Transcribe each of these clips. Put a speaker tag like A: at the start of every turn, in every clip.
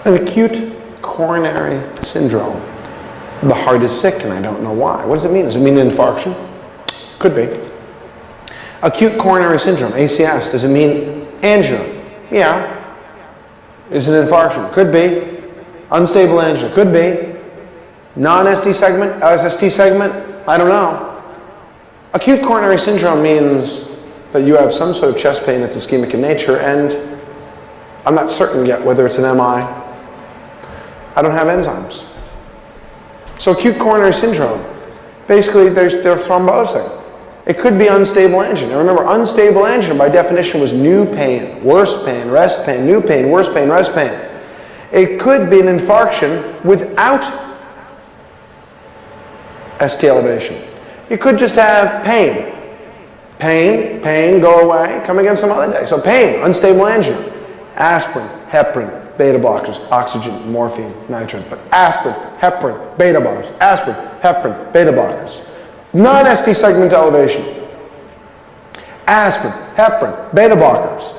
A: An acute coronary syndrome. The heart is sick and I don't know why. What does it mean? Does it mean an infarction? Could be. Acute coronary syndrome, ACS, does it mean angina? Yeah. Is it an infarction? Could be. Unstable angina? Could be. Non-ST segment? ST segment? I don't know. Acute coronary syndrome means that you have some sort of chest pain that's ischemic in nature, and I'm not certain yet whether it's an MI. I don't have enzymes. So acute coronary syndrome, basically they're thrombosing. It could be unstable angina. Now remember, unstable angina by definition was new pain, worse pain, rest pain, new pain, worse pain, rest pain. It could be an infarction without ST elevation. You could just have pain. Pain, pain, go away, come again some other day. So pain, unstable angina, aspirin, heparin, beta blockers, oxygen, morphine, nitrogen. But aspirin, heparin, beta blockers, aspirin, heparin, beta blockers. Non-ST segment elevation. Aspirin, heparin, beta blockers.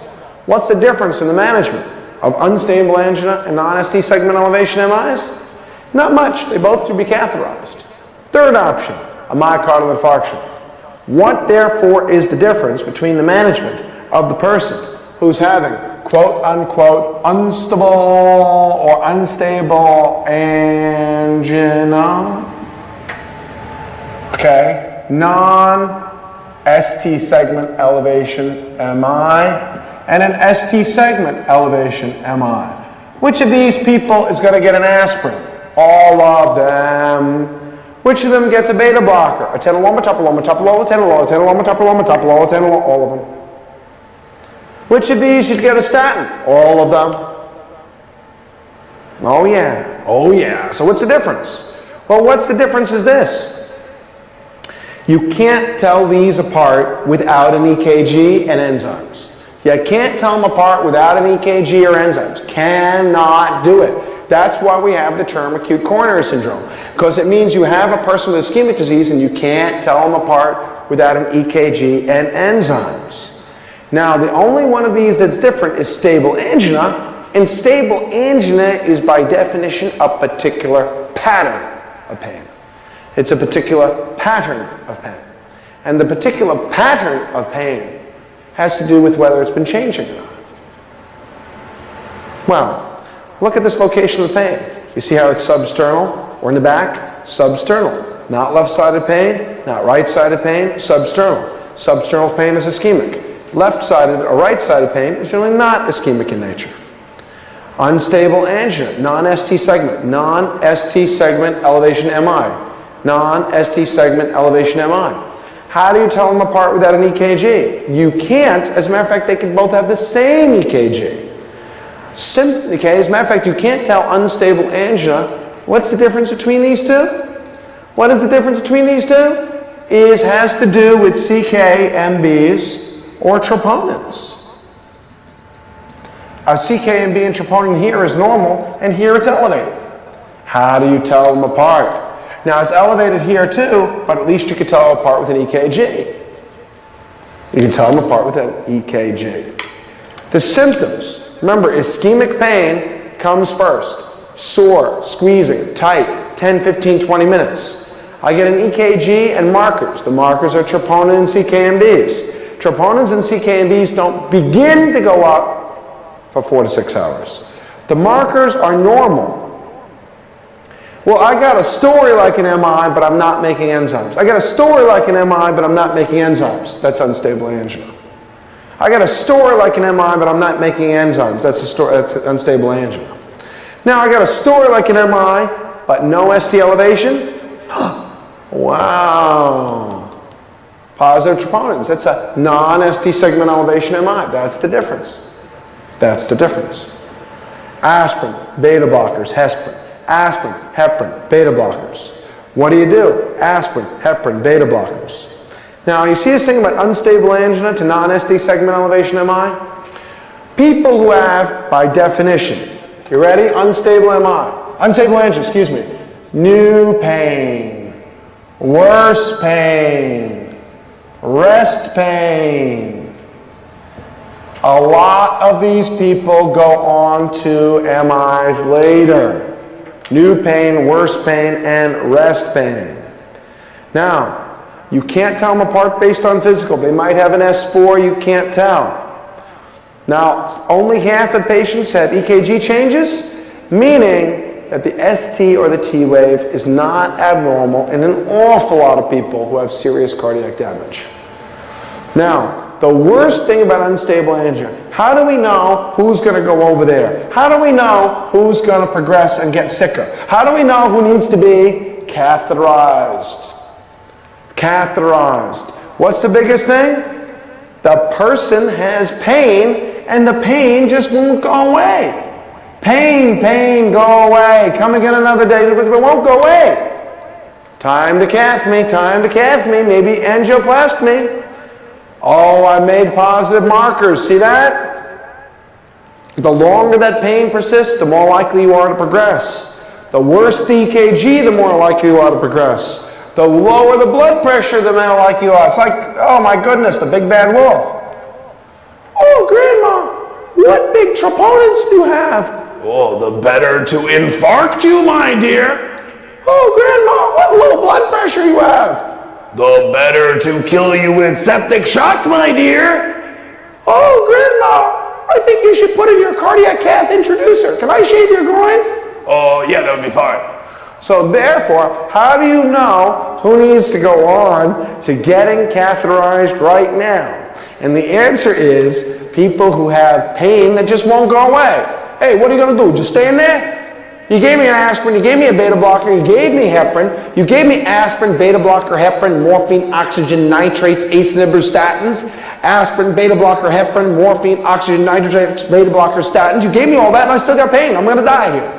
A: What's the difference in the management of unstable angina and non-ST segment elevation MIs? Not much. They both should be catheterized. Third option, a myocardial infarction. What, therefore, is the difference between the management of the person who's having quote-unquote unstable or unstable angina, okay, non-ST segment elevation MI, and an ST segment elevation MI? Which of these people is going to get an aspirin? All of them. Which of them gets a beta blocker? Atenolol, metoprolol, metoprolol, atenolol, atenolol, metoprolol, metoprolol, atenolol, all of them. Which of these should get a statin? All of them. Oh yeah, oh yeah. So what's the difference? Well, what's the difference is this. You can't tell these apart without an EKG and enzymes. You can't tell them apart without an EKG or enzymes. Cannot do it. That's why we have the term acute coronary syndrome, because it means you have a person with ischemic disease and you can't tell them apart without an EKG and enzymes. Now, the only one of these that's different is stable angina, and stable angina is by definition a particular pattern of pain. It's a particular pattern of pain. And the particular pattern of pain has to do with whether it's been changing or not. Well, look at this location of pain. You see how it's substernal or in the back? Substernal. Not left-sided pain, not right-sided pain, substernal. Substernal pain is ischemic. Left-sided or right-sided pain is generally not ischemic in nature. Unstable angina, non-ST segment, non-ST segment elevation MI, non-ST segment elevation MI. How do you tell them apart without an EKG? You can't. As a matter of fact, they can both have the same EKG. Okay, as a matter of fact, you can't tell unstable angina. What's the difference between these two? What is the difference between these two? Has to do with CK-MBs or troponins. A CK-MB and troponin here is normal, and here it's elevated. How do you tell them apart? Now, it's elevated here too, but at least you can tell them apart with an EKG. You can tell them apart with an EKG. The symptoms, remember, ischemic pain comes first. Sore, squeezing, tight, 10, 15, 20 minutes. I get an EKG and markers. The markers are troponin and CK-MBs. Troponins and CK-MBs don't begin to go up for 4 to 6 hours. The markers are normal. Well, I got a story like an MI, but I'm not making enzymes. I got a story like an MI, but I'm not making enzymes. That's unstable angina. I got a story like an MI, but I'm not making enzymes. That's unstable angina. Now I got a story like an MI, but no ST elevation. Wow. Positive troponins. That's a non-ST segment elevation MI. That's the difference. That's the difference. Aspirin, beta blockers, heparin. Aspirin, heparin, beta blockers. What do? Aspirin, heparin, beta blockers. Now, you see this thing about unstable angina to non-ST segment elevation MI? People who have, by definition, you ready? Unstable angina, excuse me. New pain, worse pain, rest pain, A lot of these people go on to MIs later. New pain, worse pain, and rest pain. Now, you can't tell them apart based on physical. They might have an S4, you can't tell. Now, only half of patients have EKG changes, meaning that the ST or the T wave is not abnormal in an awful lot of people who have serious cardiac damage. Now, the worst thing about unstable angina, how do we know who's going to go over there? How do we know who's going to progress and get sicker? How do we know who needs to be catheterized? Catheterized. What's the biggest thing? The person has pain and the pain just won't go away. Pain, pain, go away. Come again another day, but it won't go away. Time to cath me, time to cath me, maybe angioplasty. Oh, I made positive markers. See that? The longer that pain persists, the more likely you are to progress. The worse the EKG, the more likely you are to progress. The lower the blood pressure, the more likely you are. It's like, oh my goodness, the big bad wolf. Oh, Grandma, what big troponins do you have? Oh, the better to infarct you, my dear. Oh, Grandma, what low blood pressure you have? The better to kill you with septic shock, my dear. Oh, Grandma, I think you should put in your cardiac cath introducer. Can I shave your groin? Oh, yeah, that would be fine. So therefore, how do you know who needs to go on to getting catheterized right now? And the answer is people who have pain that just won't go away. Hey, what are you going to do? Just stay in there? You gave me an aspirin, you gave me a beta blocker, you gave me heparin, you gave me aspirin, beta blocker, heparin, morphine, oxygen, nitrates, ACE inhibitors, statins, aspirin, beta blocker, heparin, morphine, oxygen, nitrates, beta blocker, statins. You gave me all that and I still got pain. I'm going to die here.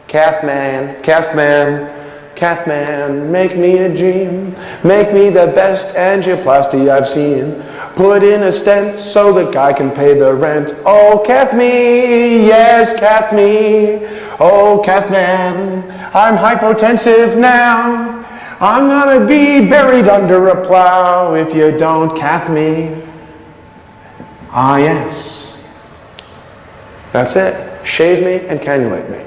A: Cath man, cath man, cath man, make me a dream. Make me the best angioplasty I've seen. Put in a stent so the guy can pay the rent. Oh, cath me, yes, cath me. Oh, cath man, I'm hypotensive now. I'm gonna be buried under a plow if you don't cath me. Ah, yes. That's it. Shave me and cannulate me.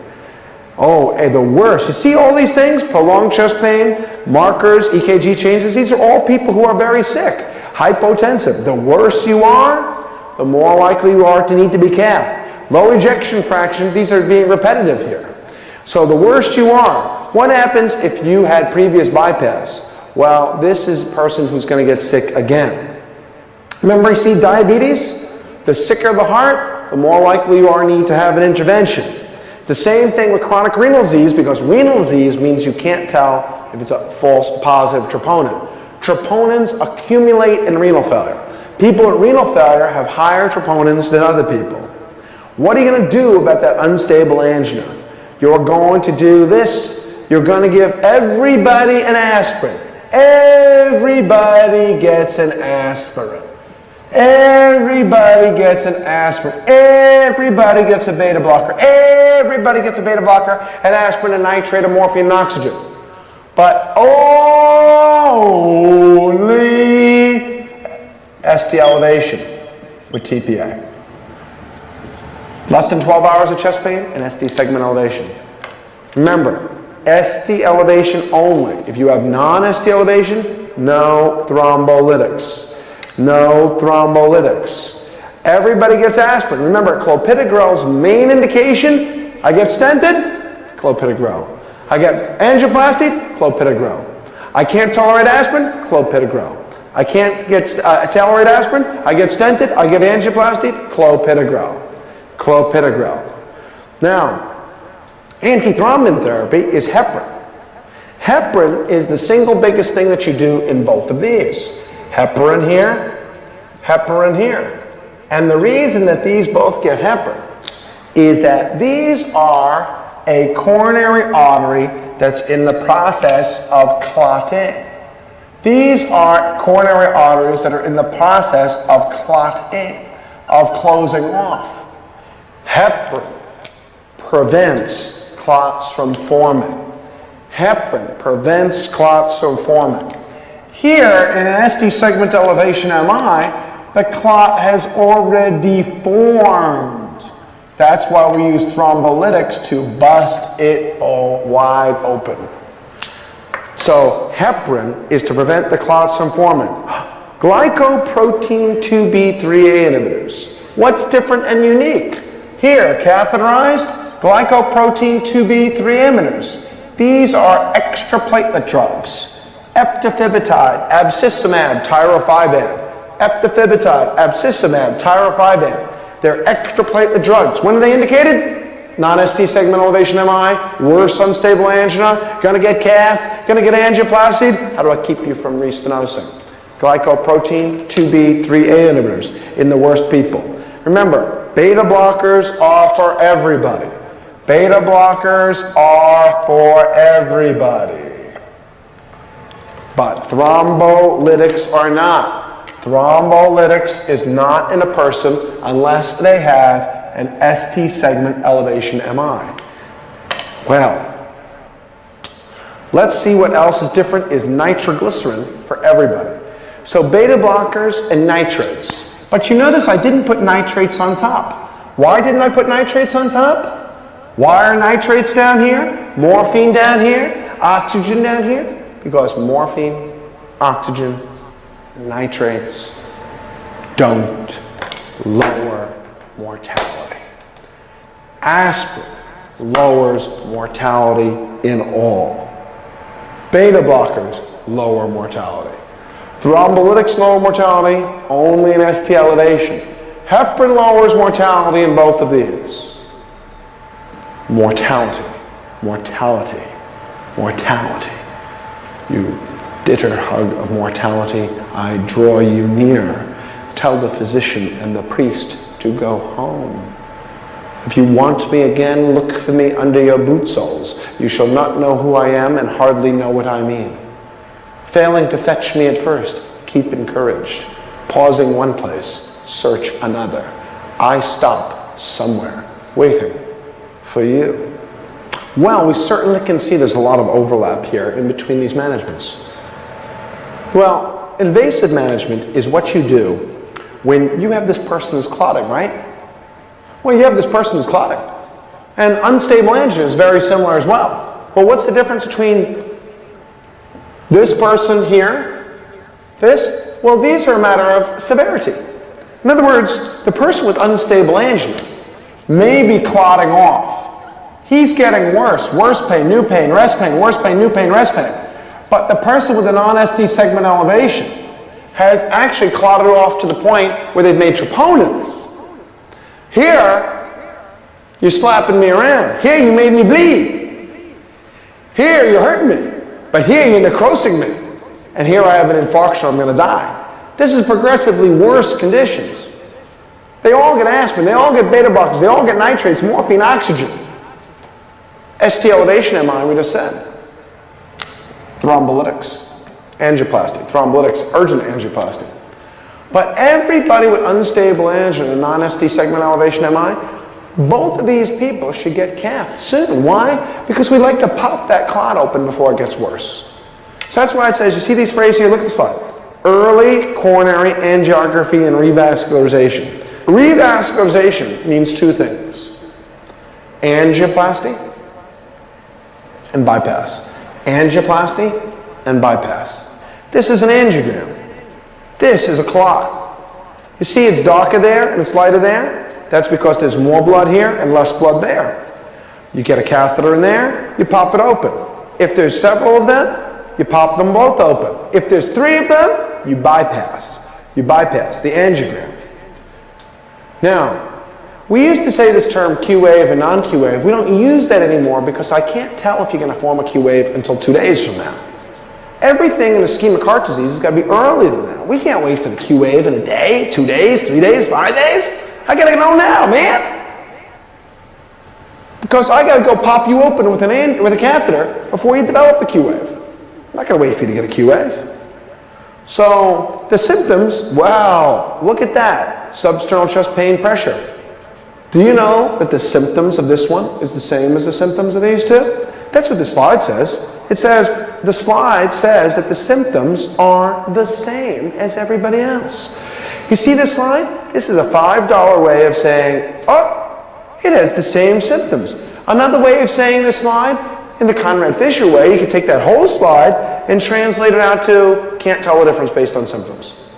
A: Oh, and the worst. You see all these things? Prolonged chest pain, markers, EKG changes. These are all people who are very sick. Hypotensive. The worse you are, the more likely you are to need to be cath. Low ejection fraction. These are being repetitive here. So the worse you are. What happens if you had previous bypass? Well, this is a person who's going to get sick again. Remember, you see diabetes? The sicker the heart, the more likely you are to need to have an intervention. The same thing with chronic renal disease, because renal disease means you can't tell if it's a false positive troponin. Troponins accumulate in renal failure. People with renal failure have higher troponins than other people. What are you going to do about that unstable angina? You're going to do this. You're going to give everybody an aspirin. Everybody gets an aspirin. Everybody gets an aspirin. Everybody gets a beta blocker. Everybody gets a beta blocker, an aspirin, a nitrate, a morphine, and oxygen. But only ST elevation with TPA. Less than 12 hours of chest pain and ST segment elevation. Remember, ST elevation only. If you have non-ST elevation, no thrombolytics. No thrombolytics. Everybody gets aspirin. Remember, clopidogrel's main indication, I get stented, clopidogrel. I get angioplasty, clopidogrel. I can't tolerate aspirin, clopidogrel. I can't get tolerate aspirin, I get stented, I get angioplasty, clopidogrel. Clopidogrel. Now, antithrombin therapy is heparin. Heparin is the single biggest thing that you do in both of these. Heparin here, heparin here. And the reason that these both get heparin is that these are a coronary artery that's in the process of clotting. These are coronary arteries that are in the process of clotting, of closing off. Heparin prevents clots from forming. Heparin prevents clots from forming. Here, in an ST segment elevation MI, The clot has already formed. That's why we use thrombolytics to bust it all wide open. So heparin is to prevent the clots from forming. Glycoprotein 2B3A inhibitors. What's different and unique? Here, catheterized glycoprotein 2B3 inhibitors. These are extra platelet drugs. Eptifibatide, abscissumab, tirofiban. Eptifibatide, abscissumab, tirofiban. They're extra platelet drugs. When are they indicated? Non-ST segment elevation MI, worse unstable angina, gonna get cath, gonna get angioplasty. How do I keep you from restenozing? Glycoprotein 2B3A inhibitors in the worst people. Remember, beta blockers are for everybody. Beta blockers are for everybody. But thrombolytics are not. Thrombolytics is not in a person unless they have an ST segment elevation MI. Well, let's see what else is different is nitroglycerin for everybody. So beta blockers and nitrates. But you notice I didn't put nitrates on top. Why didn't I put nitrates on top? Why are nitrates down here? Morphine down here? Oxygen down here? Because morphine, oxygen, nitrates don't lower mortality. Aspirin lowers mortality in all. Beta blockers lower mortality. Thrombolytics lower mortality only in ST elevation. Heparin lowers mortality in both of these. Mortality, mortality, mortality. You bitter hug of mortality, I draw you near. Tell the physician and the priest to go home. If you want me again, look for me under your boot soles. You shall not know who I am and hardly know what I mean. Failing to fetch me at first, keep encouraged. Pausing one place, search another. I stop somewhere, waiting for you. Well, we certainly can see there's a lot of overlap here in between these managements. Well, invasive management is what you do when you have this person who's clotting, right? Well, you have this person who's clotting. And unstable angina is very similar as well. Well, what's the difference between this person here, this? Well, these are a matter of severity. In other words, the person with unstable angina may be clotting off. He's getting worse. Worse pain, new pain, rest pain, worse pain, new pain, rest pain. But the person with a non-ST segment elevation has actually clotted off to the point where they've made troponins. Here, you're slapping me around. Here, you made me bleed. Here, you're hurting me. But here, you're necrosing me. And here, I have an infarction, I'm going to die. This is progressively worse conditions. They all get aspirin, they all get beta blockers, they all get nitrates, morphine, oxygen. ST elevation MI, we just said. Thrombolytics, angioplasty, thrombolytics, urgent angioplasty. But everybody with unstable angina and non-ST segment elevation MI, both of these people should get cath soon. Why? Because we like to pop that clot open before it gets worse. So that's why it says, you see these phrases here, look at the slide. Early coronary angiography and revascularization. Revascularization means two things. Angioplasty and bypass. Angioplasty and bypass. This is an angiogram. This is a clot. You see it's darker there and it's lighter there? That's because there's more blood here and less blood there. You get a catheter in there, you pop it open. If there's several of them, you pop them both open. If there's three of them, you bypass. You bypass the angiogram. Now, we used to say this term Q wave and non-Q wave. We don't use that anymore because I can't tell if you're going to form a Q wave until 2 days from now. Everything in ischemic heart disease has got to be earlier than that. We can't wait for the Q wave in a day, 2 days, 3 days, 5 days. I got to know now, man. Because I got to go pop you open with a catheter before you develop a Q wave. I'm not going to wait for you to get a Q wave. So the symptoms, wow, look at that. Substernal chest pain, pressure. Do you know that the symptoms of this one is the same as the symptoms of these two? That's what the slide says. It says, the slide says that the symptoms are the same as everybody else. You see this line? This is a $5 way of saying, oh, it has the same symptoms. Another way of saying this slide, in the Conrad Fisher way, you could take that whole slide and translate it out to can't tell the difference based on symptoms.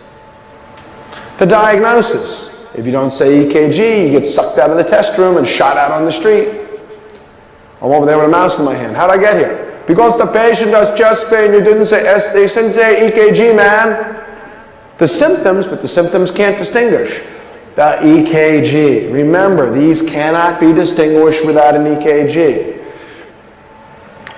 A: The diagnosis. If you don't say EKG, you get sucked out of the test room and shot out on the street. I'm over there with a mouse in my hand. How'd I get here? Because the patient has chest pain. You didn't say they said EKG, man. The symptoms, but the symptoms can't distinguish. The EKG. Remember, these cannot be distinguished without an EKG.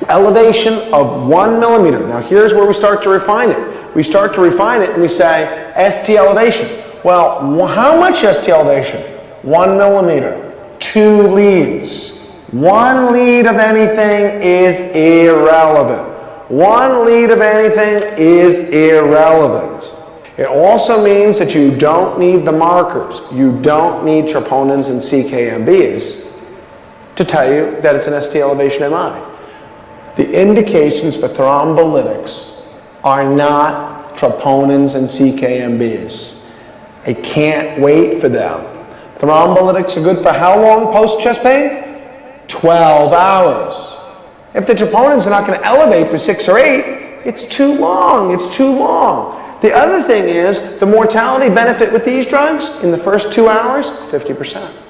A: Elevation of 1 millimeter. Now here's where we start to refine it. We start to refine it and we say ST elevation. Well, how much ST elevation? 1 millimeter. 2 leads. 1 lead of anything is irrelevant. 1 lead of anything is irrelevant. It also means that you don't need the markers. You don't need troponins and CKMBs to tell you that it's an ST elevation MI. The indications for thrombolytics are not troponins and CKMBs. I can't wait for them. Thrombolytics are good for how long post-chest pain? 12 hours. If the troponins are not going to elevate for 6 or 8, it's too long. It's too long. The other thing is the mortality benefit with these drugs in the first 2 hours, 50%.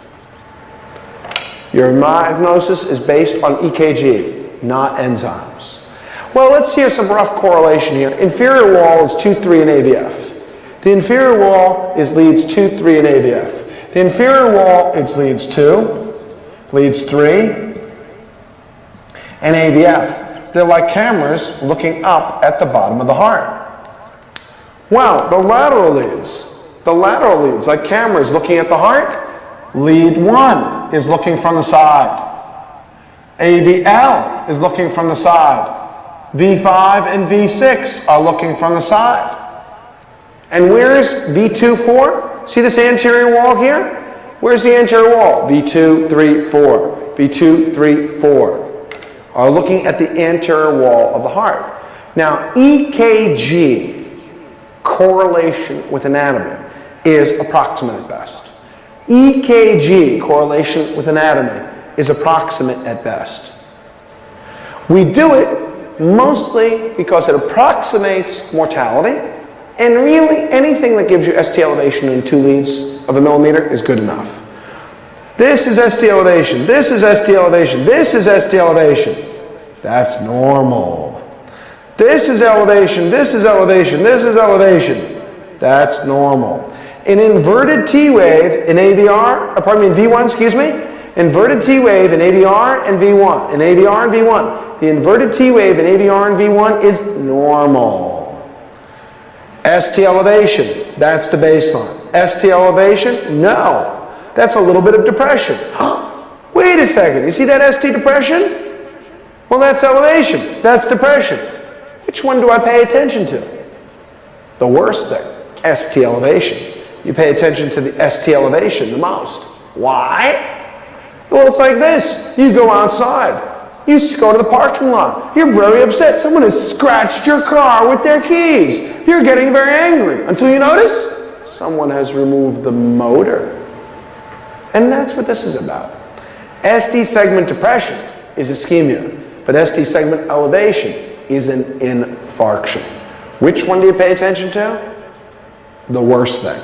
A: Your diagnosis is based on EKG, not enzymes. Well, let's hear some rough correlation here. Inferior wall is 2, 3 in AVF. The inferior wall is leads 2, 3 in AVF. The inferior wall is leads 2, leads 3, and AVF. They're like cameras looking up at the bottom of the heart. Well, the lateral leads, like cameras looking at the heart, lead 1 is looking from the side. AVL is looking from the side. V5 and V6 are looking from the side. And where's V2, 4? See this anterior wall here? Where's the anterior wall? V2, 3, 4. V2, 3, 4 are looking at the anterior wall of the heart. Now, EKG correlation with anatomy is approximate at best. EKG correlation with anatomy is approximate at best. We do it mostly because it approximates mortality, and really anything that gives you ST elevation in 2 leads of a millimeter is good enough. This is ST elevation, this is ST elevation, this is ST elevation. That's normal. This is elevation, this is elevation, this is elevation. That's normal. An inverted T wave in AVR, pardon me, in V1, excuse me, inverted T wave in AVR and V1, in AVR and V1. The inverted T wave in AVR and V1 is normal. ST elevation, that's the baseline. ST elevation, no. That's a little bit of depression. Wait a second, you see that ST depression? Well, that's elevation, that's depression. Which one do I pay attention to? The worst thing, ST elevation. You pay attention to the ST elevation the most. Why? Well, it's like this. You go outside. You go to the parking lot. You're very upset. Someone has scratched your car with their keys. You're getting very angry until you notice someone has removed the motor. And that's what this is about. ST segment depression is ischemia, but ST segment elevation is an infarction. Which one do you pay attention to? The worst thing.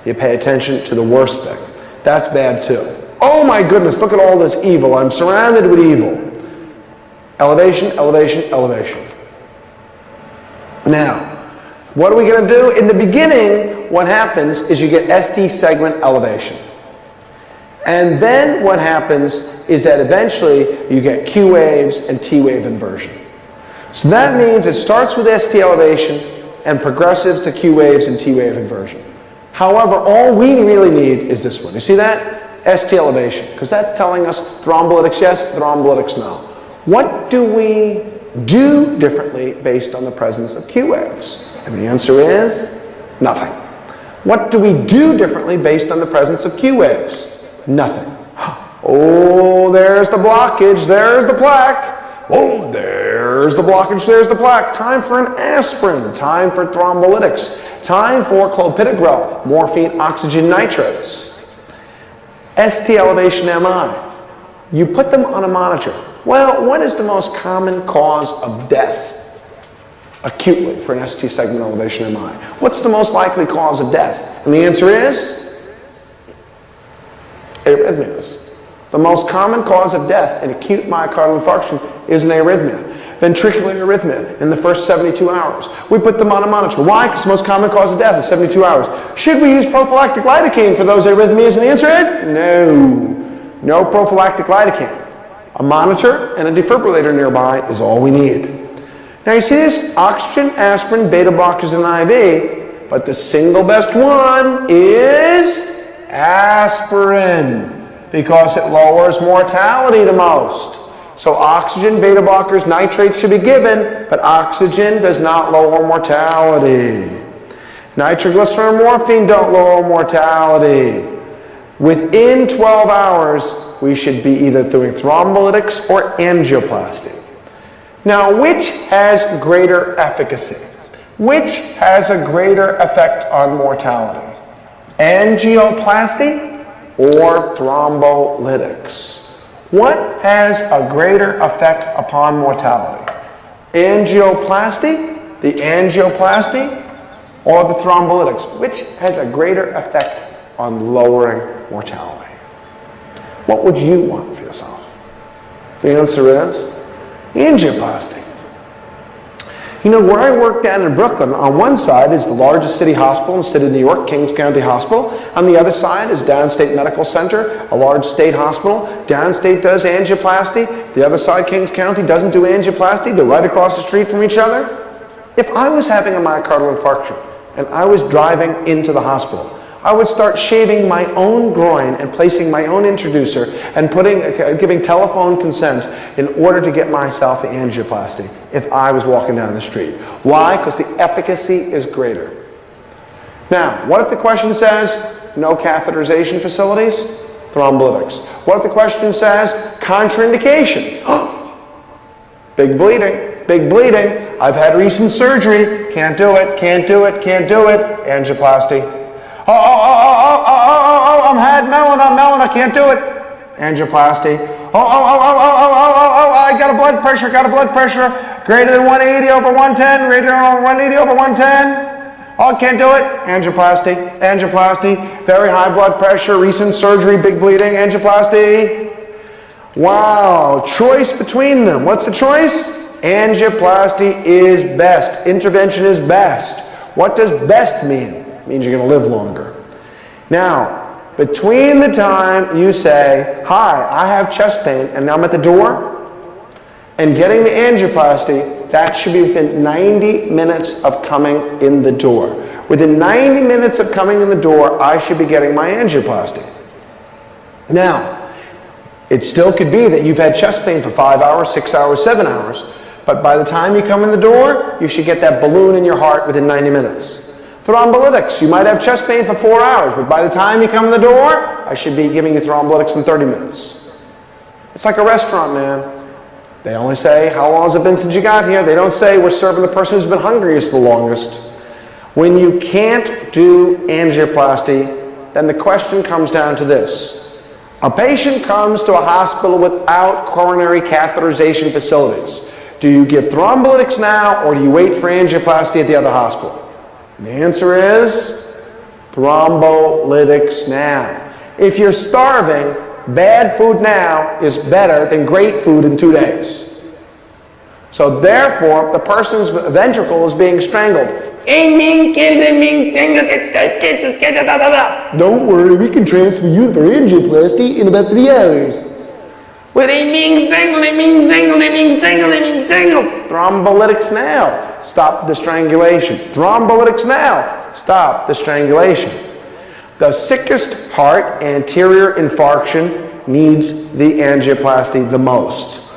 A: You pay attention to the worst thing. That's bad too. Oh my goodness, look at all this evil. I'm surrounded with evil. Elevation, elevation, elevation. Now, what are we going to do? In the beginning, what happens is you get ST segment elevation. And then what happens is that eventually you get Q waves and T wave inversion. So that means it starts with ST elevation and progresses to Q waves and T wave inversion. However, all we really need is this one. You see that? ST elevation, because that's telling us thrombolytics yes, thrombolytics no. What do we do differently based on the presence of Q waves? And the answer is nothing. What do we do differently based on the presence of Q waves? Nothing. Oh, there's the blockage, there's the plaque. Oh, there There's the blockage, there's the plaque. Time for an aspirin, time for thrombolytics, time for clopidogrel, morphine, oxygen nitrates. ST elevation MI. You put them on a monitor. Well, what is the most common cause of death acutely for an ST segment elevation MI? What's the most likely cause of death? And the answer is arrhythmias. The most common cause of death in acute myocardial infarction is an arrhythmia. Ventricular arrhythmia in the first 72 hours. We put them on a monitor. Why? Because the most common cause of death is 72 hours. Should we use prophylactic lidocaine for those arrhythmias? And the answer is no. No prophylactic lidocaine. A monitor and a defibrillator nearby is all we need. Now you see this? Oxygen, aspirin, beta blockers, and IV, but the single best one is aspirin because it lowers mortality the most. So oxygen, beta blockers, nitrates should be given, but oxygen does not lower mortality. Nitroglycerin and morphine don't lower mortality. Within 12 hours, we should be either doing thrombolytics or angioplasty. Now, which has greater efficacy? Which has a greater effect on mortality? Angioplasty or thrombolytics? What has a greater effect upon mortality? Angioplasty, the angioplasty, or the thrombolytics? Which has a greater effect on lowering mortality? What would you want for yourself? The answer is angioplasty. You know, where I work down in Brooklyn, on one side is the largest city hospital in the state of New York, Kings County Hospital. On the other side is Downstate Medical Center, a large state hospital. Downstate does angioplasty. The other side, Kings County, doesn't do angioplasty. They're right across the street from each other. If I was having a myocardial infarction and I was driving into the hospital, I would start shaving my own groin and placing my own introducer and giving telephone consent in order to get myself the angioplasty if I was walking down the street. Why? Because the efficacy is greater. Now, what if the question says no catheterization facilities? Thrombolytics. What if the question says contraindication? Big bleeding, big bleeding. I've had recent surgery. Can't do it, can't do it, can't do it. Angioplasty. I'm had melon, I can't do it. Angioplasty. I got a blood pressure, greater than 180 over 110, greater than 180 over 110. Oh, can't do it. Angioplasty, angioplasty, very high blood pressure, recent surgery, big bleeding, angioplasty. Wow, choice between them. What's the choice? Angioplasty is best. Intervention is best. What does best mean? It means you're going to live longer. Now, between the time you say, hi, I have chest pain, and I'm at the door, and getting the angioplasty, that should be within 90 minutes of coming in the door. Within 90 minutes of coming in the door, I should be getting my angioplasty. Now, it still could be that you've had chest pain for 5 hours, 6 hours, 7 hours, but by the time you come in the door, you should get that balloon in your heart within 90 minutes. Thrombolytics, you might have chest pain for 4 hours, but by the time you come in the door, I should be giving you thrombolytics in 30 minutes. It's like a restaurant, man. They only say, how long has it been since you got here? They don't say, we're serving the person who's been hungriest the longest. When you can't do angioplasty, then the question comes down to this. A patient comes to a hospital without coronary catheterization facilities. Do you give thrombolytics now, or do you wait for angioplasty at the other hospital? And the answer is thrombolytics now. If you're starving, bad food now is better than great food in 2 days. So therefore, the person's ventricle is being strangled. Don't worry, we can transfer you for angioplasty in about 3 hours. Thrombolytics now. Stop the strangulation. Thrombolytics now. Stop the strangulation. The sickest heart anterior infarction needs the angioplasty the most.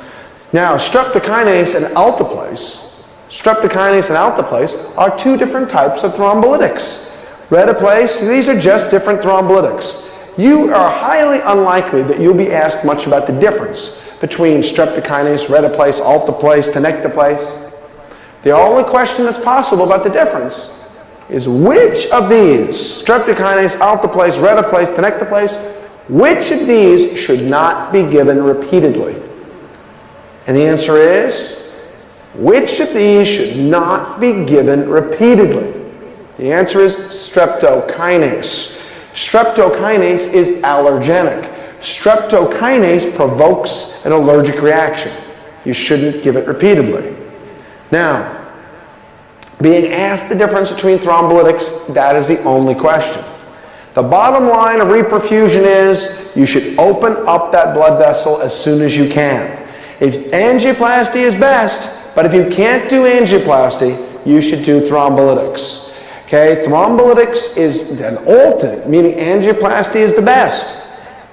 A: Now, streptokinase and alteplase are two different types of thrombolytics. Reteplase, these are just different thrombolytics. You are highly unlikely that you'll be asked much about the difference between streptokinase, redoplase, alteplase, tenecteplase. The only question that's possible about the difference is which of these, streptokinase, alteplase, redoplase, tenecteplase, which of these should not be given repeatedly? And the answer is, which of these should not be given repeatedly? The answer is streptokinase. Streptokinase is allergenic. Streptokinase provokes an allergic reaction. You shouldn't give it repeatedly. Now, being asked the difference between thrombolytics, that is the only question. The bottom line of reperfusion is you should open up that blood vessel as soon as you can. If angioplasty is best, but if you can't do angioplasty, you should do thrombolytics. Okay, thrombolytics is an alternate, meaning angioplasty is the best.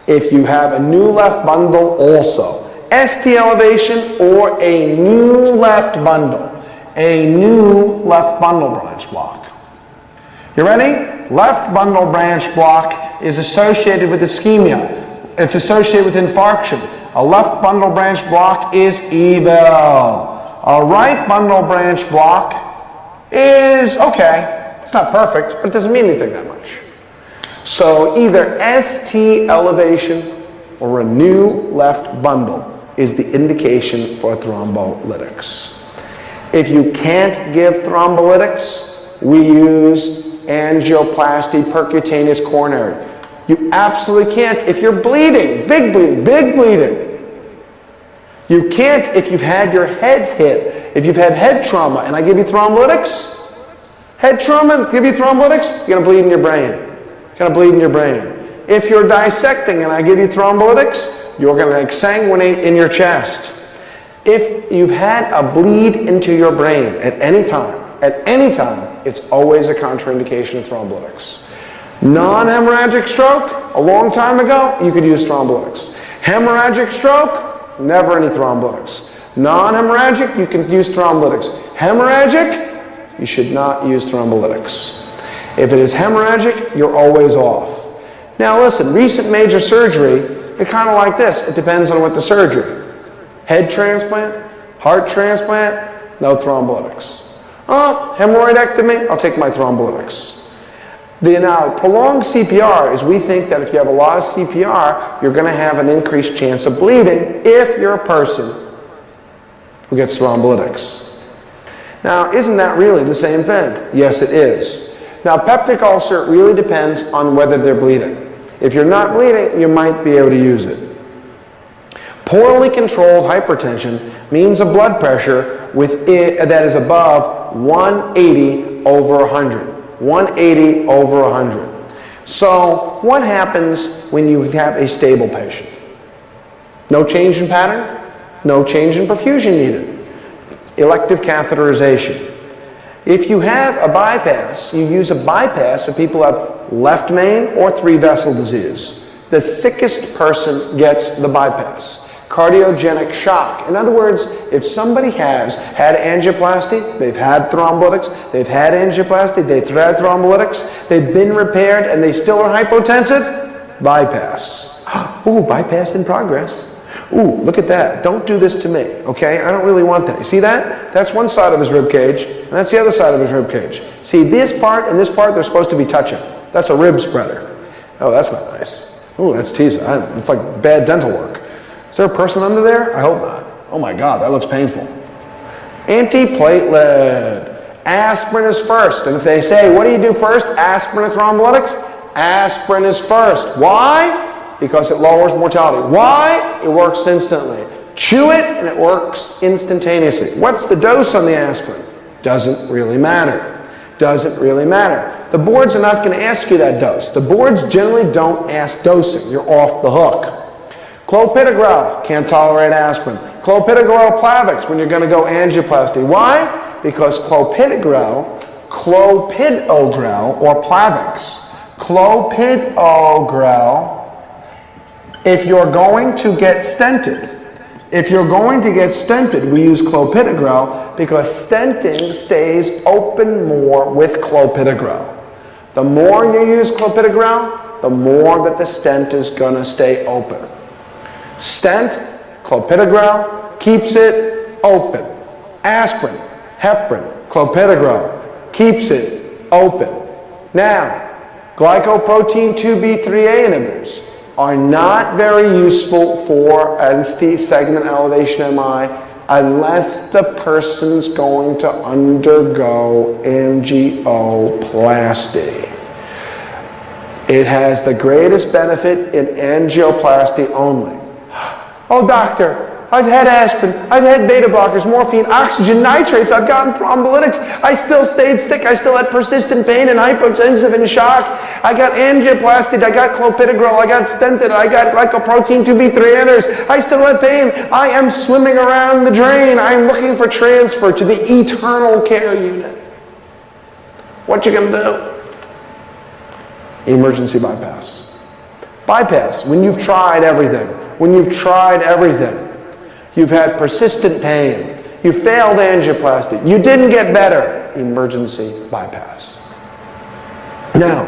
A: If you have a new left bundle also, ST elevation or a new left bundle, branch block. You ready? Left bundle branch block is associated with ischemia. It's associated with infarction. A left bundle branch block is evil. A right bundle branch block is okay. It's not perfect, but it doesn't mean anything that much. So either ST elevation or a new left bundle is the indication for thrombolytics. If you can't give thrombolytics, we use angioplasty percutaneous coronary. You absolutely can't if you're bleeding, big bleeding. You can't if you've had your head hit. If you've had head trauma and I give you thrombolytics, head trauma, give you thrombolytics, you're going to bleed in your brain. You're going to bleed in your brain. If you're dissecting and I give you thrombolytics, you're going to exsanguinate in your chest. If you've had a bleed into your brain at any time, it's always a contraindication of thrombolytics. Non-hemorrhagic stroke, a long time ago, you could use thrombolytics. Hemorrhagic stroke, never any thrombolytics. Non-hemorrhagic, you can use thrombolytics. Hemorrhagic, you should not use thrombolytics. If it is hemorrhagic, you're always off. Now listen, recent major surgery, it's kind of like this. It depends on what the surgery. Head transplant, heart transplant, no thrombolytics. Oh, hemorrhoidectomy, I'll take my thrombolytics. Now, prolonged CPR is we think that if you have a lot of CPR, you're going to have an increased chance of bleeding if you're a person who gets thrombolytics. Now, isn't that really the same thing? Yes, it is. Now, peptic ulcer really depends on whether they're bleeding. If you're not bleeding, you might be able to use it. Poorly controlled hypertension means a blood pressure that is above 180 over 100. 180 over 100. So what happens when you have a stable patient? No change in pattern, no change in perfusion needed. Elective catheterization. If you have a bypass, you use a bypass if people have left main or three vessel disease. The sickest person gets the bypass. Cardiogenic shock. In other words, if somebody has had angioplasty, they've had thrombolytics, they've had angioplasty, they've had thrombolytics, they've been repaired, and they still are hypotensive, bypass. Ooh, bypass in progress. Ooh, look at that. Don't do this to me, okay? I don't really want that. You see that? That's one side of his rib cage, and that's the other side of his rib cage. See, this part and this part, they're supposed to be touching. That's a rib spreader. Oh, that's not nice. Ooh, that's teasing. It's like bad dental work. Is there a person under there? I hope not. Oh my God, that looks painful. Antiplatelet. Aspirin is first. And if they say, what do you do first? Aspirin or thrombolytics? Aspirin is first. Why? Because it lowers mortality. Why? It works instantly. Chew it and it works instantaneously. What's the dose on the aspirin? Doesn't really matter. Doesn't really matter. The boards are not going to ask you that dose. The boards generally don't ask dosing. You're off the hook. Clopidogrel, can't tolerate aspirin. Clopidogrel Plavix when you're going to go angioplasty. Why? Because clopidogrel or Plavix, if you're going to get stented, we use clopidogrel because stenting stays open more with clopidogrel. The more you use clopidogrel, the more that the stent is going to stay open. Stent, Clopidogrel keeps it open. Aspirin, heparin, clopidogrel keeps it open. Now, glycoprotein 2B3A inhibitors are not very useful for NST segment elevation MI unless the person's going to undergo angioplasty. It has the greatest benefit in angioplasty only. Oh, doctor, I've had aspirin, I've had beta blockers, morphine, oxygen, nitrates, I've gotten thrombolytics, I still stayed sick, I still had persistent pain and hypotensive and shock, I got angioplasty, I got clopidogrel, I got stented, I got glycoprotein 2B3 inhibitors, I still have pain, I am swimming around the drain, I am looking for transfer to the eternal care unit. What you gonna do? Emergency bypass. Bypass, when you've tried everything, you've had persistent pain, you failed angioplasty, you didn't get better, emergency bypass. Now,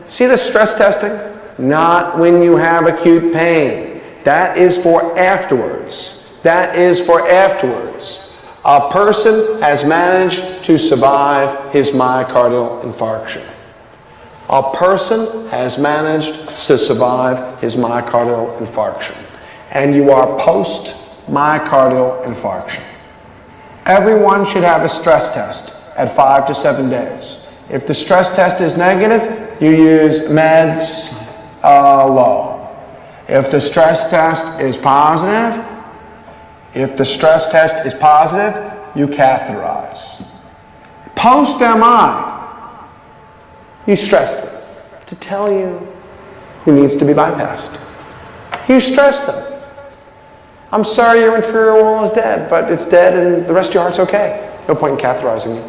A: see the stress testing? Not when you have acute pain. That is for afterwards. That is for afterwards. A person has managed to survive his myocardial infarction. A person has managed to survive his myocardial infarction. And you are post-myocardial infarction. Everyone should have a stress test at 5 to 7 days. If the stress test is negative, you use meds alone. If the stress test is positive, you catheterize. Post-MI, you stress them to tell you who needs to be bypassed. You stress them. I'm sorry your inferior wall is dead, but it's dead and the rest of your heart's okay. No point in catheterizing you.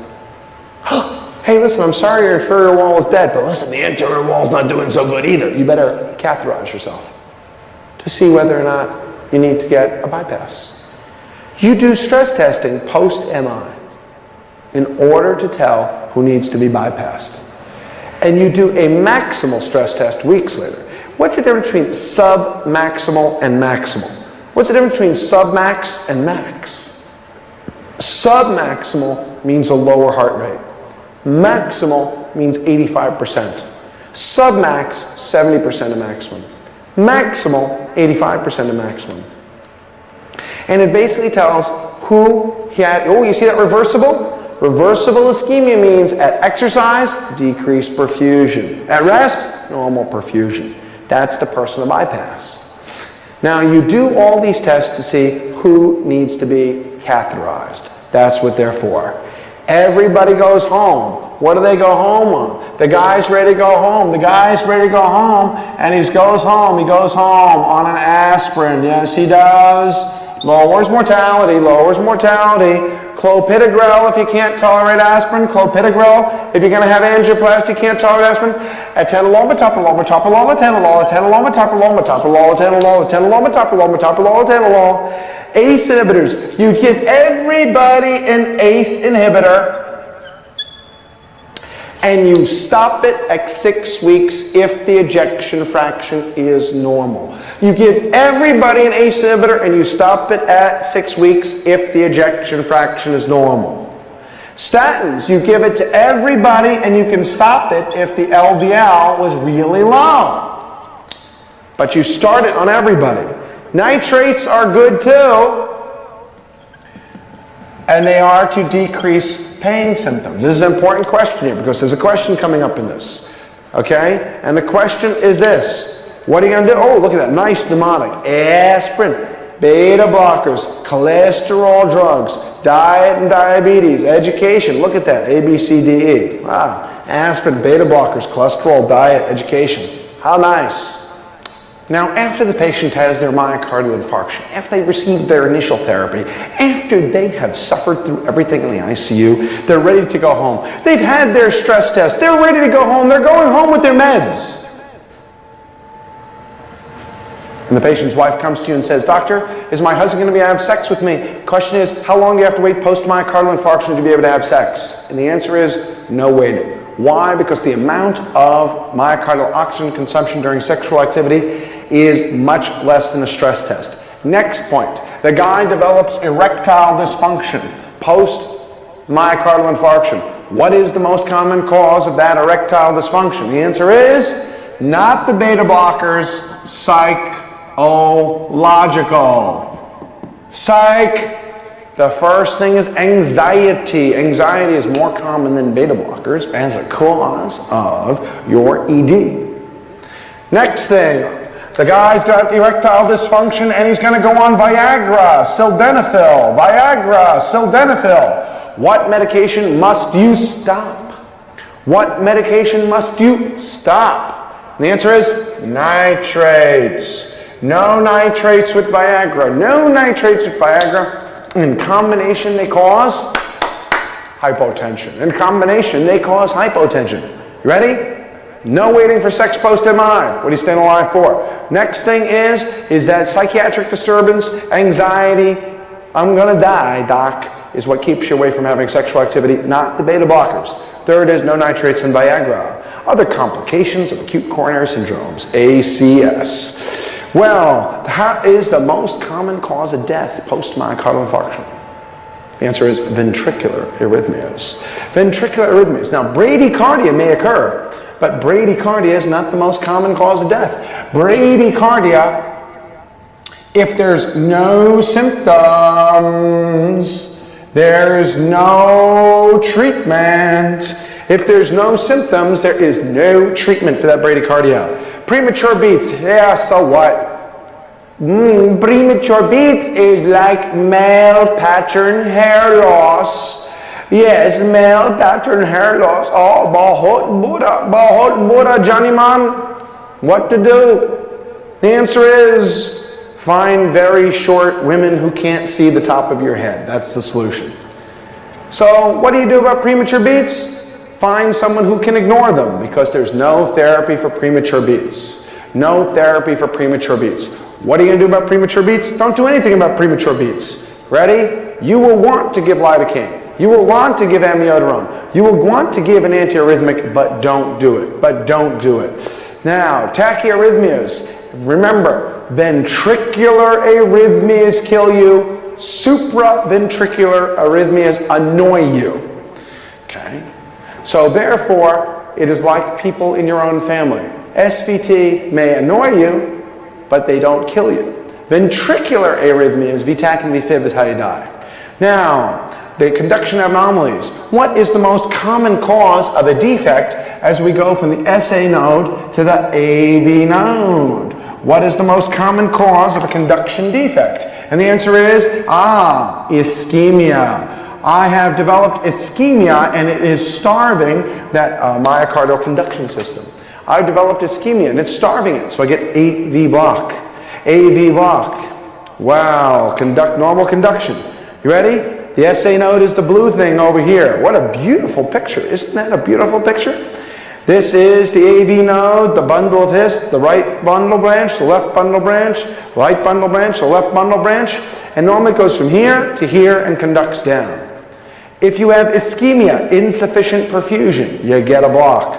A: Hey, listen, I'm sorry your inferior wall is dead, but listen, the anterior wall's not doing so good either. You better catheterize yourself to see whether or not you need to get a bypass. You do stress testing post-MI in order to tell who needs to be bypassed. And you do a maximal stress test weeks later. What's the difference between sub-maximal and maximal? What's the difference between sub-max and max? Sub-maximal means a lower heart rate. Maximal means 85%. Sub-max, 70% of maximum. Maximal, 85% of maximum. And it basically tells who he had, oh, you see that reversible? Reversible ischemia means at exercise, decreased perfusion. At rest, normal perfusion. That's the person to bypass. Now you do all these tests to see who needs to be catheterized. That's what they're for. Everybody goes home. What do they go home on? The guy's ready to go home. The guy's ready to go home, and he goes home. He goes home on an aspirin. Yes, he does. Lowers mortality, lowers mortality. Clopidogrel if you can't tolerate aspirin. Clopidogrel if you're going to have angioplasty, can't tolerate aspirin. Atenolol, metoprolol, metoprolol, atenolol, atenolol, metoprolol, metoprolol, atenolol, atenolol, metoprolol, metoprolol, atenolol. ACE inhibitors. You give everybody an ACE inhibitor and you stop it at 6 weeks if the ejection fraction is normal. You give everybody an ACE inhibitor and you stop it at 6 weeks if the ejection fraction is normal. Statins, you give it to everybody and you can stop it if the LDL was really low. But you start it on everybody. Nitrates are good too, and they are to decrease pain symptoms. This is an important question here because there's a question coming up in this, okay? And the question is this: what are you going to do? Oh, look at that, nice mnemonic. Aspirin, beta blockers, cholesterol drugs, diet and diabetes, education. Look at that, A, B, C, D, E. Wow, aspirin, beta blockers, cholesterol, diet, education. How nice. Now, after the patient has their myocardial infarction, after they've received their initial therapy, after they have suffered through everything in the ICU, they're ready to go home. They've had their stress test. They're ready to go home. They're going home with their meds. And the patient's wife comes to you and says, "Doctor, is my husband going to be able to have sex with me?" The question is, how long do you have to wait post-myocardial infarction to be able to have sex? And the answer is, no waiting. Why? Because the amount of myocardial oxygen consumption during sexual activity is much less than a stress test. Next point, The guy develops erectile dysfunction post-myocardial infarction. What is the most common cause of that erectile dysfunction? The answer is not the beta blockers, psychological. Psych. The first thing is anxiety. Anxiety is more common than beta blockers as a cause of your ED. Next thing, the guy's got erectile dysfunction and he's going to go on Viagra, sildenafil, Viagra, sildenafil. What medication must you stop? What medication must you stop? And the answer is nitrates. No nitrates with Viagra. No nitrates with Viagra. In combination, they cause hypotension. In combination, they cause hypotension. You ready? No waiting for sex post-MI. What are you staying alive for? Next thing is that psychiatric disturbance, anxiety, I'm gonna die, doc, is what keeps you away from having sexual activity, not the beta blockers. Third is no nitrates in Viagra. Other complications of acute coronary syndromes, ACS. Well, how is the most common cause of death post-myocardial infarction? The answer is ventricular arrhythmias. Ventricular arrhythmias. Now, bradycardia may occur, but bradycardia is not the most common cause of death. Bradycardia, if there's no symptoms, there's no treatment. If there's no symptoms, there is no treatment for that bradycardia. Premature beats, yeah, so what? Premature beats is like male pattern hair loss. Yes, male pattern hair loss. Oh, bahut Buddha, Johnny man. What to do? The answer is find very short women who can't see the top of your head. That's the solution. So what do you do about premature beats? Find someone who can ignore them, because there's no therapy for premature beats. No therapy for premature beats. What are you going to do about premature beats? Don't do anything about premature beats. Ready? You will want to give lidocaine. You will want to give amiodarone. You will want to give an antiarrhythmic, but don't do it. But don't do it. Now, tachyarrhythmias. Remember, ventricular arrhythmias kill you. Supraventricular arrhythmias annoy you. Okay? So therefore, it is like people in your own family. SVT may annoy you, but they don't kill you. Ventricular arrhythmias, VTAC and VFib, is how you die. Now, the conduction anomalies. What is the most common cause of a defect as we go from the SA node to the AV node? What is the most common cause of a conduction defect? And the answer is, ischemia. I have developed ischemia and it is starving that myocardial conduction system. I've developed ischemia and it's starving it, so I get AV block. AV block. Wow, normal conduction. You ready? The SA node is the blue thing over here. What a beautiful picture. Isn't that a beautiful picture? This is the AV node, the bundle of His, the right bundle branch, the left bundle branch, right bundle branch, the left bundle branch, and normally it goes from here to here and conducts down. If you have ischemia, insufficient perfusion, you get a block.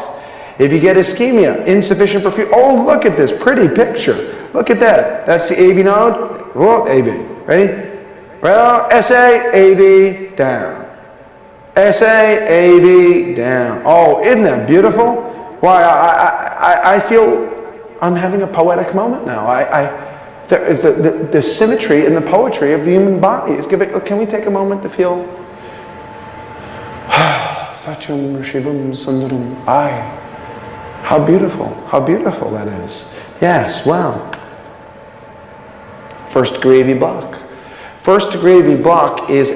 A: If you get ischemia, insufficient perfusion, oh, look at this pretty picture. Look at that. That's the AV node. Whoa, AV. Ready? Well, SA, AV, down. SA, AV, down. Oh, isn't that beautiful? Why, I feel I'm having a poetic moment now. There is the symmetry and the poetry of the human body. Can we take a moment to feel Satyam Shivam Sundaram. How beautiful that is. Yes, wow. First degree AV block. First degree AV block is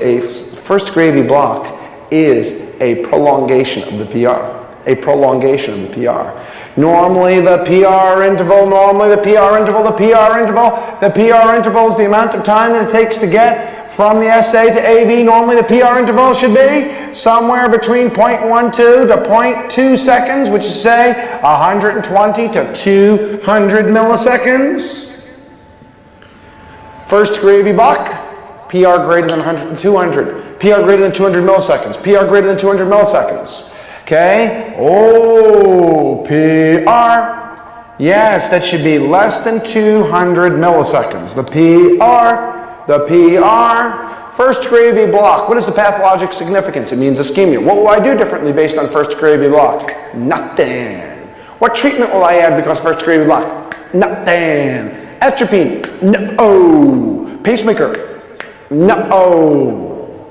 A: a prolongation of the PR. A prolongation of the PR. Normally the PR interval is the amount of time that it takes to get from the SA to AV. Normally the PR interval should be somewhere between 0.12 to 0.2 seconds, which is say 120 to 200 milliseconds. First degree AV block, PR greater than 100 and 200. PR greater than 200 milliseconds. PR greater than 200 milliseconds. Okay? Oh, PR. Yes, that should be less than 200 milliseconds. The PR the PR. First degree AV block. What is the pathologic significance? It means ischemia. What will I do differently based on first degree AV block? Nothing. What treatment will I add because first degree AV block? Nothing. Atropine? No. Pacemaker? No.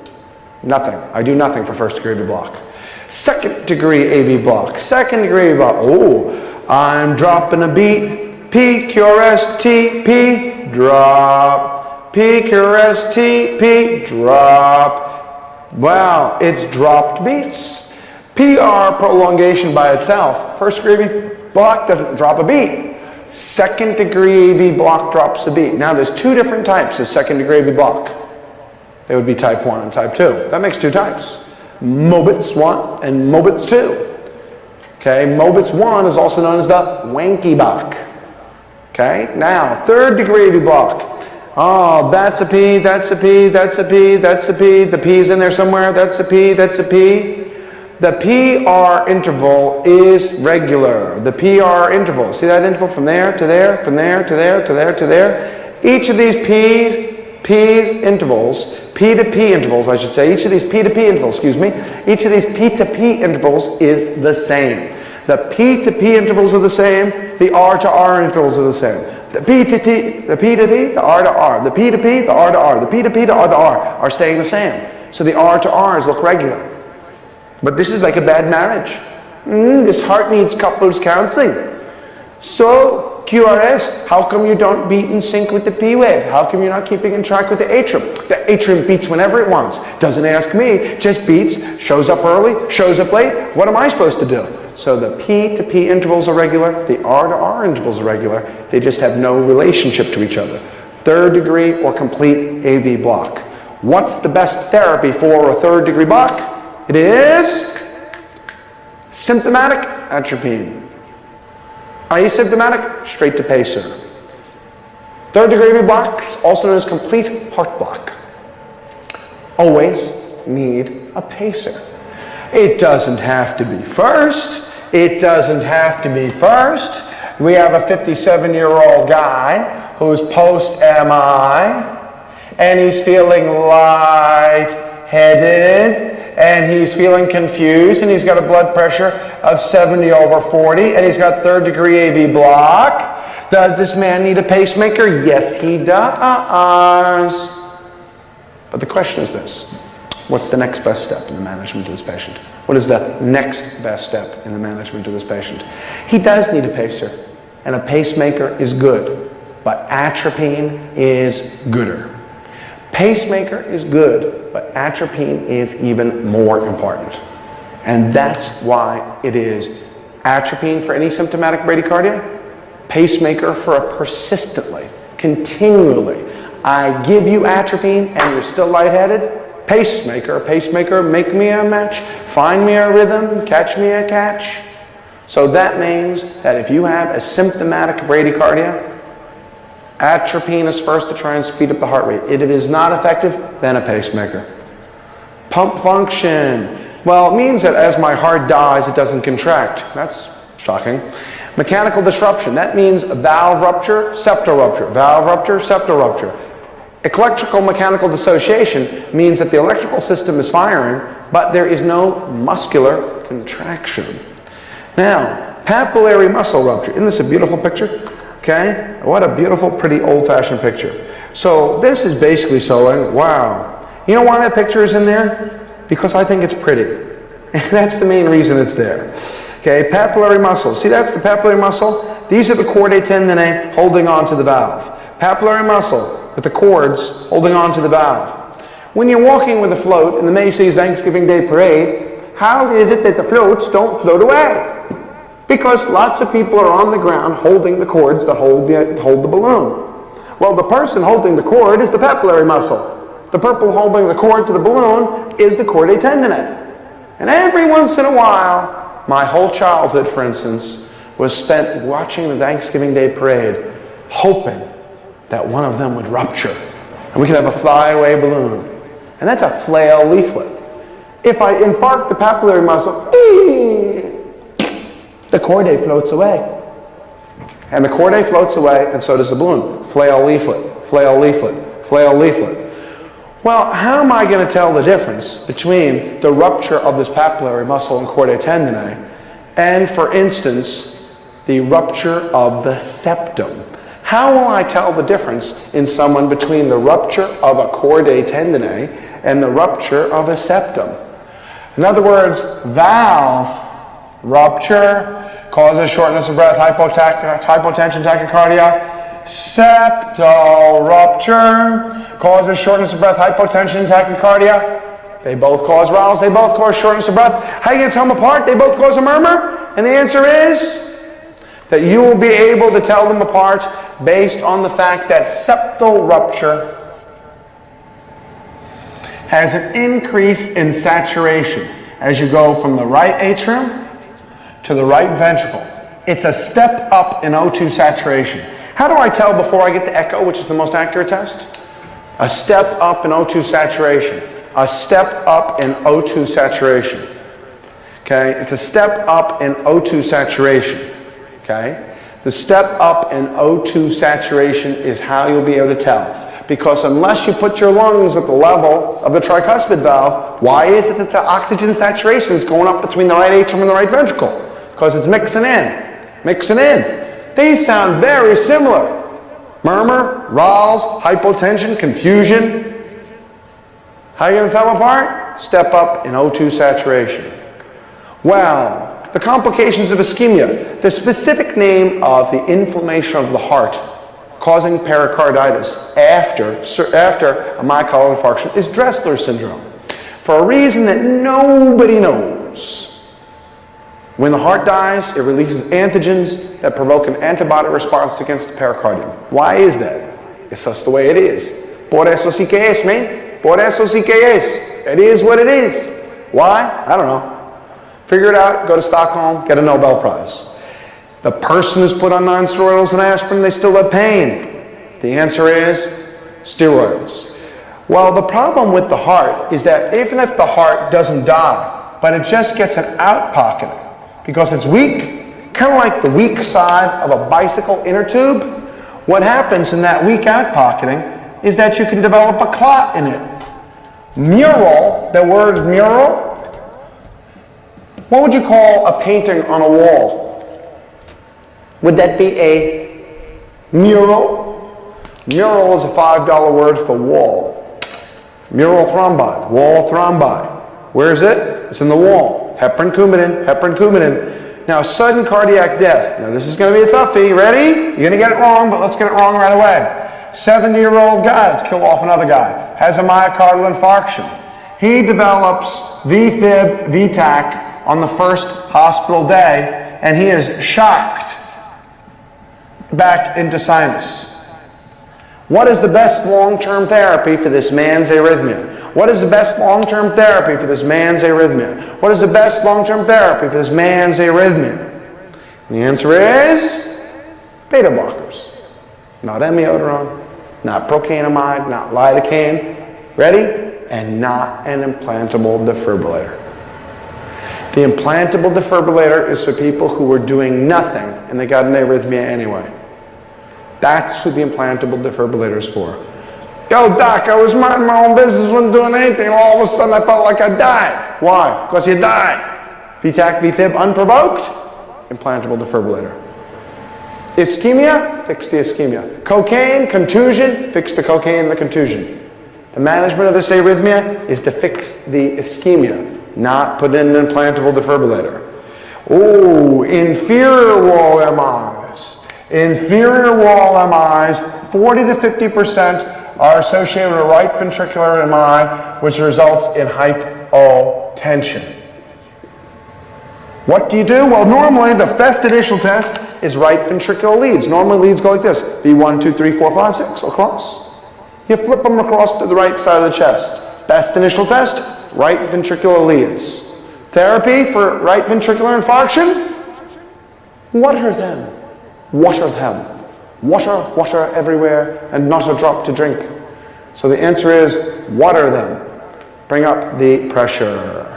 A: Nothing. I do nothing for first degree AV block. Second degree AV block. Second degree AV block. Oh, I'm dropping a beat. P, QRS, T, P, drop. P, QRS, T, P, drop. Wow, it's dropped beats. PR prolongation by itself. First degree AV block doesn't drop a beat. Second degree AV block drops a beat. Now there's two different types of second degree AV block. They would be type 1 and type 2. That makes two types. Mobitz 1 and Mobitz 2. Okay, Mobitz 1 is also known as the wanky block. Okay, now third degree AV block. Oh, that's a P, that's a P, that's a P, that's a P. The P's in there somewhere. That's a P, that's a P. The PR interval is regular. The PR interval. See that interval from there to there, from there to there, to there to there? Each of these P intervals, P to P intervals, I should say, each of these P to P intervals, excuse me, each of these P to P intervals is the same. The P to P intervals are the same, the R to R intervals are the same. The P to T, the P to T, the R to R, the P to P, the R to R, the P to P, the R to R are staying the same. So the R to R's look regular. But this is like a bad marriage. This heart needs couples counseling. So, QRS, how come you don't beat in sync with the P wave? How come you're not keeping in track with the atrium? The atrium beats whenever it wants. Doesn't ask me, just beats, shows up early, shows up late. What am I supposed to do? So the P to P intervals are regular, the R to R intervals are regular. They just have no relationship to each other. Third degree or complete AV block. What's the best therapy for a third degree block? It is symptomatic atropine. Asymptomatic, straight to pacer. Third degree AV blocks, also known as complete heart block. Always need a pacer. It doesn't have to be first. It doesn't have to be first. We have a 57-year-old guy who's post-MI, and he's feeling light-headed, and he's feeling confused, and he's got a blood pressure of 70/40, and he's got third degree AV block. Does this man need a pacemaker? Yes, he does. But the question is this: what's the next best step in the management of this patient? What is the next best step in the management of this patient? He does need a pacer, and a pacemaker is good, but atropine is gooder. Pacemaker is good, but atropine is even more important. And that's why it is atropine for any symptomatic bradycardia, pacemaker for a persistently, continually. I give you atropine and you're still lightheaded, pacemaker, make me a match, find me a rhythm, catch me a catch. So that means that if you have a symptomatic bradycardia, atropine is first to try and speed up the heart rate. If it is not effective, then a pacemaker. Pump function. Well, it means that as my heart dies, it doesn't contract. That's shocking. Mechanical disruption. That means valve rupture, septal rupture. Valve rupture, septal rupture. Electrical mechanical dissociation means that the electrical system is firing, but there is no muscular contraction. Now, papillary muscle rupture. Isn't this a beautiful picture? Okay, what a beautiful, pretty old-fashioned picture. So this is basically showing, wow. You know why that picture is in there? Because I think it's pretty. And that's the main reason it's there. Okay, papillary muscle. See, that's the papillary muscle. These are the chordae tendineae holding on to the valve. Papillary muscle with the cords holding on to the valve. When you're walking with a float in the Macy's Thanksgiving Day Parade, how is it that the floats don't float away? Because lots of people are on the ground holding the cords that hold the balloon. Well, the person holding the cord is the papillary muscle. The purple holding the cord to the balloon is the chordae tendineae. And every once in a while, my whole childhood, for instance, was spent watching the Thanksgiving Day Parade, hoping that one of them would rupture, and we could have a flyaway balloon. And that's a flail leaflet. If I infarct the papillary muscle, the chordae floats away. And the chordae floats away, and so does the balloon. Flail leaflet, flail leaflet, flail leaflet. Well, how am I going to tell the difference between the rupture of this papillary muscle and chordae tendineae and, for instance, the rupture of the septum? How will I tell the difference in someone between the rupture of a chordae tendineae and the rupture of a septum? In other words, valve rupture causes shortness of breath, hypotension, tachycardia. Septal rupture causes shortness of breath, hypotension, tachycardia. They both cause rouse, they both cause shortness of breath. How are you going to tell them apart? They both cause a murmur? And the answer is that you will be able to tell them apart based on the fact that septal rupture has an increase in saturation as you go from the right atrium to the right ventricle. It's a step up in O2 saturation. How do I tell before I get the echo, which is the most accurate test? A step up in O2 saturation. A step up in O2 saturation. Okay? It's a step up in O2 saturation. Okay? The step up in O2 saturation is how you'll be able to tell. Because unless you put your lungs at the level of the tricuspid valve, why is it that the oxygen saturation is going up between the right atrium and the right ventricle? Because it's mixing in. Mixing in. These sound very similar. Murmur, rouse, hypotension, confusion. How are you going to tell them apart? Step up in O2 saturation. Well, the complications of ischemia, the specific name of the inflammation of the heart causing pericarditis after a myocardial infarction is Dressler syndrome. For a reason that nobody knows. When the heart dies, it releases antigens that provoke an antibody response against the pericardium. Why is that? It's just the way it is. Por eso sí que es, man. Por eso sí que es. It is what it is. Why? I don't know. Figure it out, go to Stockholm, get a Nobel Prize. The person is put on non-steroidals and aspirin, they still have pain. The answer is steroids. Well, the problem with the heart is that even if the heart doesn't die, but it just gets an out-pocketing, because it's weak, kind of like the weak side of a bicycle inner tube, what happens in that weak out-pocketing is that you can develop a clot in it. Mural, the word mural, what would you call a painting on a wall? Would that be a mural? Mural is a $5 word for wall. Mural thrombi, wall thrombi. Where is it? It's in the wall. Heparin, coumadin, heparin, coumadin. Now, sudden cardiac death. Now, this is going to be a toughie. Ready? You're going to get it wrong, but let's get it wrong right away. 70-year-old guy, let's kill off another guy, has a myocardial infarction. He develops VFib, VTAC on the first hospital day, and he is shocked back into sinus. What is the best long-term therapy for this man's arrhythmia? What is the best long-term therapy for this man's arrhythmia? What is the best long-term therapy for this man's arrhythmia? And the answer is beta blockers. Not amiodarone, not procainamide, not lidocaine. Ready? And not an implantable defibrillator. The implantable defibrillator is for people who were doing nothing and they got an arrhythmia anyway. That's who the implantable defibrillator is for. Yo, doc, I was minding my own business, wasn't doing anything, and all of a sudden I felt like I died. Why? Because you died. VTAC, VFib, unprovoked, implantable defibrillator. Ischemia, fix the ischemia. Cocaine, contusion, fix the cocaine and the contusion. The management of this arrhythmia is to fix the ischemia, not put in an implantable defibrillator. Ooh, inferior wall MIs. Inferior wall MIs, 40 to 50% are associated with a right ventricular MI, which results in hypotension. What do you do? Well, normally the best initial test is right ventricular leads. Normally leads go like this, V1, 2, 3, 4, 5, 6, across. You flip them across to the right side of the chest. Best initial test, right ventricular leads. Therapy for right ventricular infarction? Water them. Water them. Water, water everywhere, and not a drop to drink. So the answer is water them. Bring up the pressure.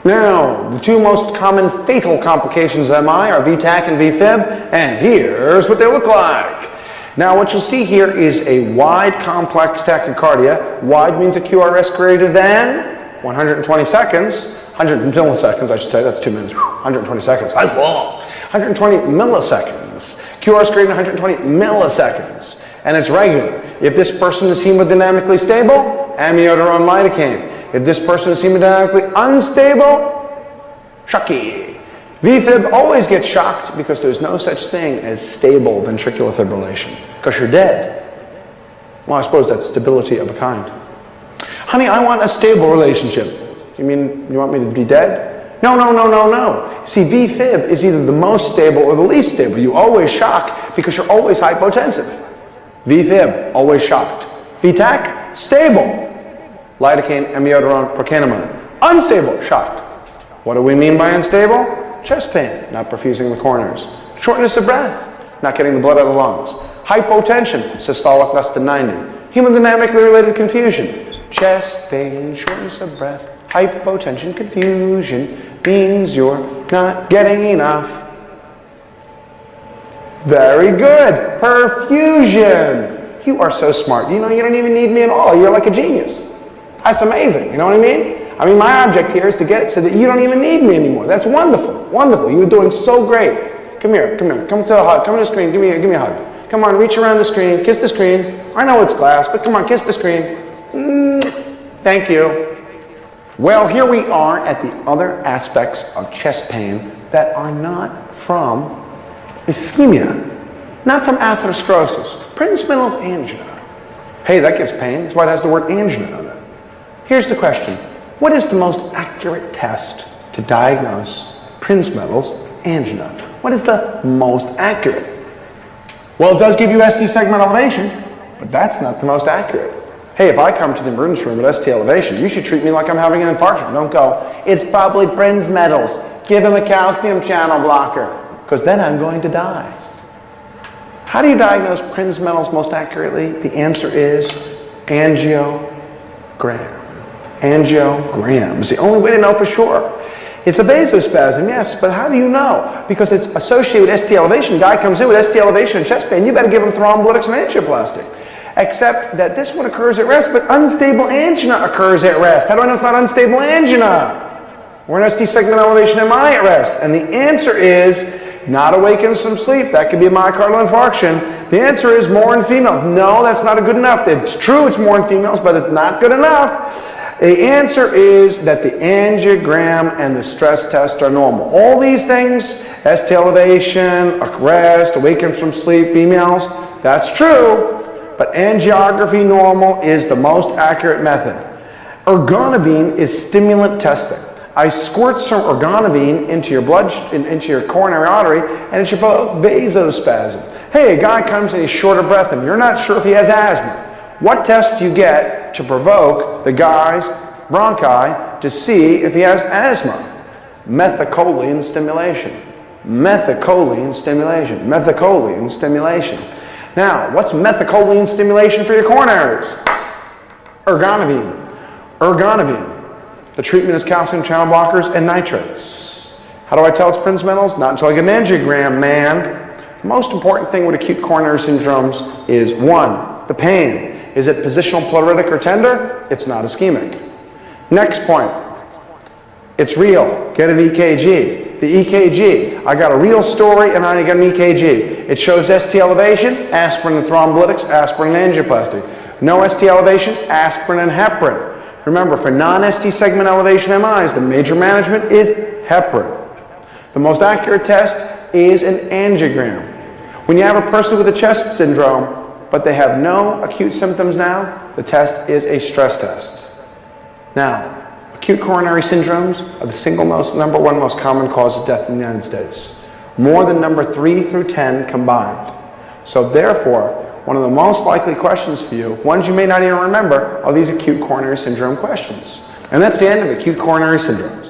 A: Now, the two most common fatal complications of MI are VTAC and VFib, and here's what they look like. Now what you'll see here is a wide complex tachycardia. Wide means a QRS greater than 120 seconds, 100 milliseconds I should say, that's 2 minutes, 120 seconds, that's long. 120 milliseconds, QRS greater than 120 milliseconds, and it's regular. If this person is hemodynamically stable, amiodarone lidocaine. If this person is hemodynamically unstable, shocky. VFib always gets shocked because there's no such thing as stable ventricular fibrillation, because you're dead. Well, I suppose that's stability of a kind. Honey, I want a stable relationship. You mean you want me to be dead? No, no, no, no, no. See, VFib is either the most stable or the least stable. You always shock because you're always hypotensive. VFib, always shocked. VTAC, stable. Lidocaine, amiodarone, procainamide. Unstable, shocked. What do we mean by unstable? Chest pain, not perfusing the coroners. Shortness of breath, not getting the blood out of the lungs. Hypotension, systolic less than 90. Hemodynamically related confusion. Chest pain, shortness of breath, hypotension, confusion means you're not getting enough. Very good. Perfusion. You are so smart. You know, you don't even need me at all. You're like a genius. That's amazing. You know what I mean? I mean, my object here is to get it so that you don't even need me anymore. That's wonderful. Wonderful. You're doing so great. Come here. Come here. Come to the hug. Come to the screen. Give me a hug. Come on. Reach around the screen. Kiss the screen. I know it's glass, but come on. Kiss the screen. Thank you. Well, here we are at the other aspects of chest pain that are not from ischemia, not from atherosclerosis. Prinzmetal's angina. Hey, that gives pain. That's why it has the word angina on it. Here's the question. What is the most accurate test to diagnose Prinzmetal's angina? What is the most accurate? Well, it does give you ST segment elevation, but that's not the most accurate. Hey, if I come to the emergency room with ST elevation, you should treat me like I'm having an infarction. Don't go, it's probably Prinzmetal's. Give him a calcium channel blocker, because then I'm going to die. How do you diagnose Prinzmetal's most accurately? The answer is angiogram. Angiogram is the only way to know for sure. It's a vasospasm, yes, but how do you know? Because it's associated with ST elevation. Guy comes in with ST elevation and chest pain, you better give him thrombolytics and angioplasty. Except that this one occurs at rest, but unstable angina occurs at rest. How do I know it's not unstable angina? Or an ST segment elevation MI at rest? And the answer is not awakened from sleep. That could be a myocardial infarction. The answer is more in females. No, that's not good enough. It's true it's more in females, but it's not good enough. The answer is that the angiogram and the stress test are normal. All these things, ST elevation, rest, awakened from sleep, females, that's true. But angiography normal is the most accurate method. Ergonovine is stimulant testing. I squirt some ergonovine into your blood, into your coronary artery, and it should provoke vasospasm. Hey, a guy comes and he's short of breath, and you're not sure if he has asthma. What test do you get to provoke the guy's bronchi to see if he has asthma? Methacholine stimulation. Methacholine stimulation. Methacholine stimulation. Now, what's methacholine stimulation for your coronaries? Ergonovine. Ergonovine. The treatment is calcium channel blockers and nitrates. How do I tell it's Prinzmetal's? Not until I get an angiogram, man. The most important thing with acute coronary syndromes is 1, the pain. Is it positional pleuritic or tender? It's not ischemic. Next point. It's real. Get an EKG. The EKG, I got a real story and I got an EKG. It shows ST elevation, aspirin and thrombolytics, aspirin and angioplasty. No ST elevation, aspirin and heparin. Remember, for non-ST segment elevation MIs, the major management is heparin. The most accurate test is an angiogram. When you have a person with a chest syndrome, but they have no acute symptoms now, the test is a stress test. Now, acute coronary syndromes are the single number one most common cause of death in the United States. More than number 3 through 10 combined. So therefore, one of the most likely questions for you, ones you may not even remember, are these acute coronary syndrome questions. And that's the end of acute coronary syndrome.